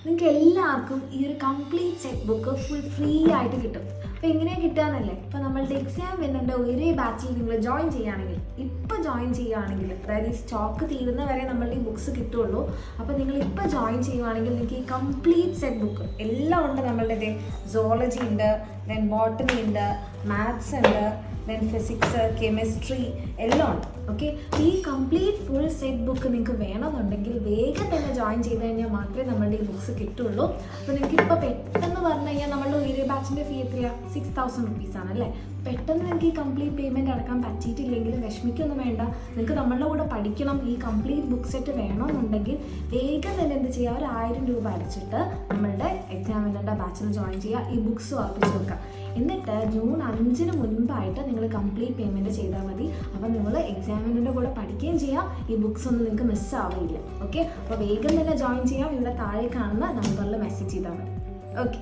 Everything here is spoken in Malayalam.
നിങ്ങൾക്ക് എല്ലാവർക്കും ഈ ഒരു complete set book full free ആയിട്ട് കിട്ടും. അപ്പോൾ എങ്ങനെയാണ് കിട്ടുകയെന്നല്ലേ, ഇപ്പോൾ നമ്മളുടെ എക്സാം വിന്നറിൻ്റെ ഒരേ ബാച്ചിൽ നിങ്ങൾ ജോയിൻ ചെയ്യുകയാണെങ്കിൽ, ഇപ്പോൾ ജോയിൻ ചെയ്യുകയാണെങ്കിൽ, അതായത് ഈ സ്റ്റോക്ക് തീരുന്ന വരെ നമ്മളുടെ ഈ ബുക്സ് കിട്ടുള്ളൂ. അപ്പോൾ നിങ്ങൾ ഇപ്പോൾ ജോയിൻ ചെയ്യുകയാണെങ്കിൽ നിങ്ങൾക്ക് ഈ കംപ്ലീറ്റ് സെറ്റ് ബുക്ക് എല്ലാം ഉണ്ട്. നമ്മളുടെ സോളജി ഉണ്ട്, ദെൻ ബോട്ടണി ഉണ്ട്, മാത്സ് ഉണ്ട്, ദെൻ ഫിസിക്സ്, കെമിസ്ട്രി എല്ലാം ഉണ്ട്. ഓക്കെ, ഈ കംപ്ലീറ്റ് ഫുൾ സെറ്റ് ബുക്ക് നിങ്ങൾക്ക് വേണമെന്നുണ്ടെങ്കിൽ വേഗം തന്നെ ജോയിൻ ചെയ്ത് കഴിഞ്ഞാൽ മാത്രമേ നമ്മളുടെ ഈ ബുക്സ് കിട്ടുള്ളൂ. അപ്പോൾ നിങ്ങൾക്ക് ഇപ്പോൾ പെട്ടെന്ന് പറഞ്ഞു കഴിഞ്ഞാൽ നമ്മളുടെ ഒരു ബാച്ചിൻ്റെ ഫീ എത്രയാണ്? 6000 rupees ആണല്ലേ. പെട്ടെന്ന് നിങ്ങൾക്ക് ഈ കംപ്ലീറ്റ് പേയ്മെൻറ്റ് അടക്കാൻ പറ്റിയിട്ടില്ലെങ്കിലും വിഷമിക്കൊന്നും വേണ്ട. നിങ്ങൾക്ക് നമ്മളുടെ കൂടെ പഠിക്കണം, ഈ കംപ്ലീറ്റ് ബുക്ക് സെറ്റ് വേണമെന്നുണ്ടെങ്കിൽ വേഗം തന്നെ എന്ത് ചെയ്യുക, ഒരു 1000 രൂപ അടച്ചിട്ട് നമ്മളുടെ എക്സാമിനറുടെ ബാച്ചിൽ ജോയിൻ ചെയ്യുക, ഈ ബുക്സ് ഉറപ്പിച്ച് വെക്കുക. എന്നിട്ട് ജൂൺ 5-ന് മുൻപായിട്ട് നിങ്ങൾ കംപ്ലീറ്റ് പേയ്മെൻറ്റ് ചെയ്താൽ മതി. അപ്പോൾ നിങ്ങൾ എക്സാമിനറുടെ കൂടെ പഠിക്കുകയും ചെയ്യാം, ഈ ബുക്സ് ഒന്നും നിങ്ങൾക്ക് മിസ്സാവില്ല. ഓക്കെ, അപ്പോൾ വേഗം തന്നെ ജോയിൻ ചെയ്യാം. ഇവിടെ താഴെ കാണുന്ന നമ്പറിൽ മെസ്സേജ് ചെയ്താൽ മതി. ഓക്കെ.